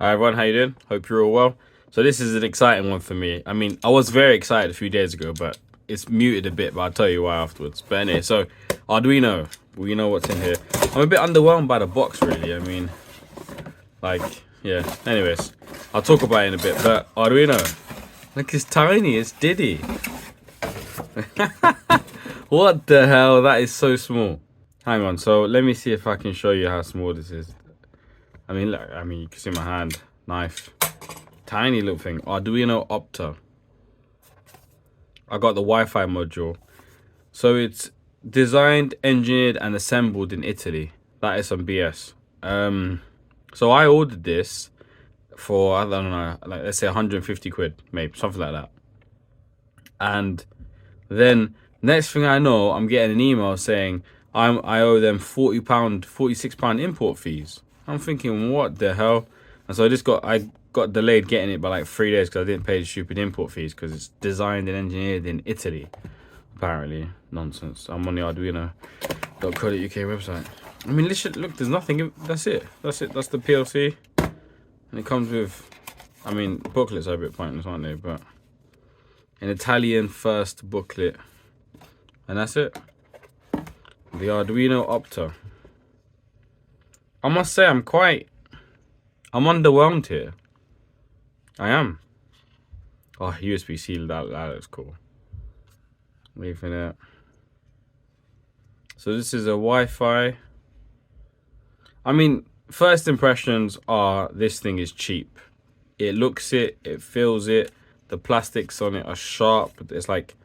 Hi everyone, how you doing? Hope you're all well. So this is an exciting one for me. I mean, I was very excited a few days ago, but it's muted a bit, but I'll tell you why afterwards. But anyway, so Arduino, we know what's in here. I'm a bit underwhelmed by the box, really. I mean, like, yeah. Anyways, I'll talk about it in a bit, but Arduino, look, it's tiny, it's Diddy. What the hell? That is so small. Hang on, so let me see if I can show you how small this is. I mean, look, you can see my hand, knife, tiny little thing. Arduino Opta. I got the Wi-Fi module. So it's designed, engineered, and assembled in Italy. That is some BS. So I ordered this for, I don't know, like let's say 150 quid, maybe, something like that. And then next thing I know, I'm getting an email saying I owe them £40, £46 import fees. I'm thinking, what the hell? And so I got delayed getting it by like 3 days because I didn't pay the stupid import fees because it's designed and engineered in Italy. Apparently, nonsense. I'm on the Arduino.co.uk website. I mean, look, there's nothing. That's it. That's it. That's the PLC. And it comes with, I mean, booklets are a bit pointless, aren't they? But an Italian first booklet. And that's it. The Arduino Opta. I must say I'm underwhelmed here. I am. Oh, USB-C, that looks cool. Leaving it. So this is a Wi-Fi. I mean, first impressions are this thing is cheap. It looks it feels it. The plastics on it are sharp. It's like,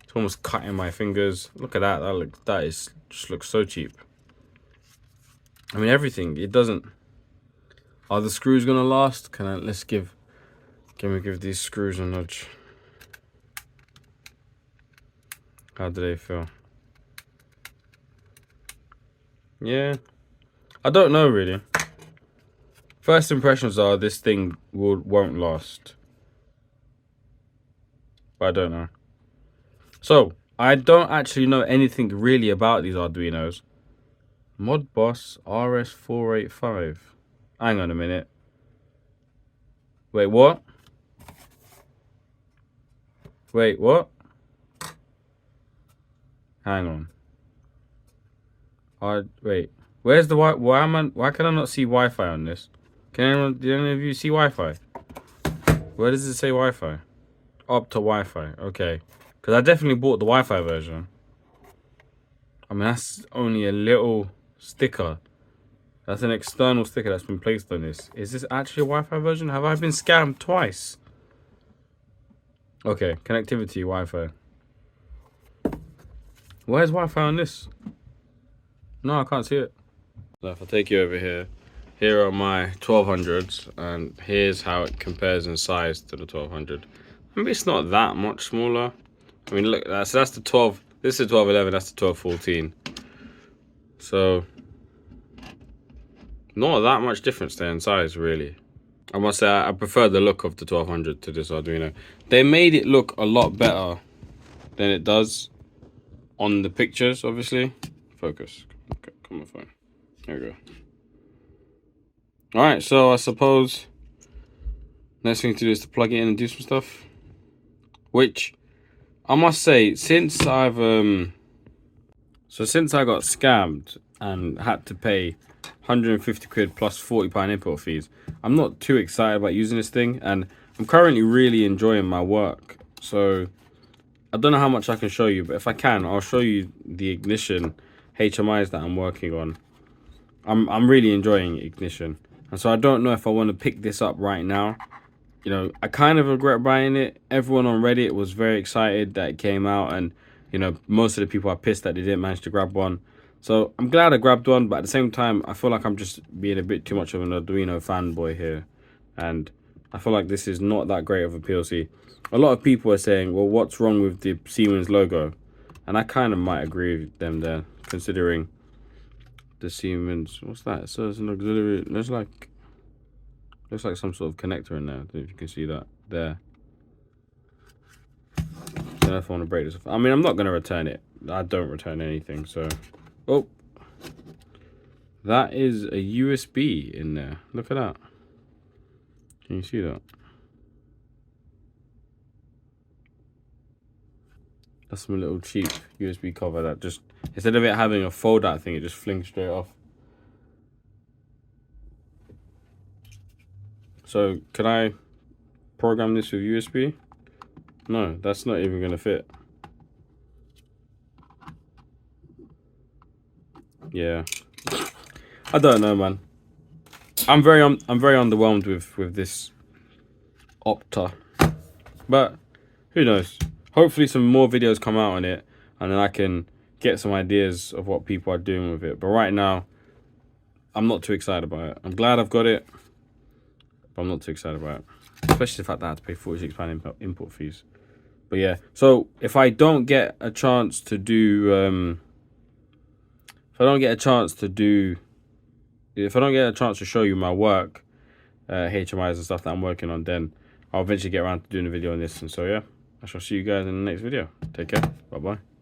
it's almost cutting my fingers. Look at that. That just looks so cheap. I mean, everything. It doesn't. Are the screws gonna last? Can we give these screws a nudge? How do they feel? Yeah, I don't know really. First impressions are this thing won't last, but I don't know. So I don't actually know anything really about these Arduinos. Modbus RS485. Hang on a minute. Wait, what? Wait, what? Hang on. Wait. Where's the why can I not see Wi-Fi on this? Do any of you see Wi-Fi? Where does it say Wi-Fi? Up to Wi-Fi. Okay. Because I definitely bought the Wi-Fi version. I mean, that's only a little sticker. That's an external sticker that's been placed on this. Is this actually a Wi-Fi version? Have I been scammed twice? Okay, connectivity, Wi-Fi. Where's Wi-Fi on this? No, I can't see it. So if I take you over here, here are my 1200s, and here's how it compares in size to the 1200. Maybe it's not that much smaller. I mean, look, that's the 12. This is 1211. That's the 1214. So not that much difference there in size, really. I must say I prefer the look of the 1200 to this Arduino. They made it look a lot better than it does on the pictures, obviously. Focus. Okay, come on, phone. There we go. All right, so I suppose next thing to do is to plug it in and do some stuff. Which I must say, since I got scammed and had to pay 150 quid plus £40 import fees, I'm not too excited about using this thing, and I'm currently really enjoying my work. So I don't know how much I can show you, but if I can, I'll show you the ignition HMIs that I'm working on. I'm really enjoying ignition, and so I don't know if I want to pick this up right now. You know, I kind of regret buying it. Everyone on Reddit was very excited that it came out, and you know, most of the people are pissed that they didn't manage to grab one. So I'm glad I grabbed one, but at the same time, I feel like I'm just being a bit too much of an Arduino fanboy here, and I feel like this is not that great of a PLC. A lot of people are saying, well, what's wrong with the Siemens logo? And I kind of might agree with them there, considering the Siemens, what's that? So it's an auxiliary, looks like some sort of connector in there. I don't know if you can see that there. I don't know if I want to break this off. I mean, I'm not going to return it. I don't return anything, so. Oh, that is a USB in there. Look at that. Can you see that? That's my little cheap USB cover that just, instead of it having a fold out thing, it just flings straight off. So can I program this with USB? No, that's not even gonna fit. Yeah, I don't know, man. I'm very underwhelmed with this Opta, but who knows? Hopefully some more videos come out on it, and then I can get some ideas of what people are doing with it. But right now, I'm not too excited about it. I'm glad I've got it, but I'm not too excited about it. Especially the fact that I have to pay £46 import fees. But yeah, so if I don't get a chance to do, if I don't get a chance to show you my work, HMIs and stuff that I'm working on, then I'll eventually get around to doing a video on this. And so yeah, I shall see you guys in the next video. Take care. Bye bye.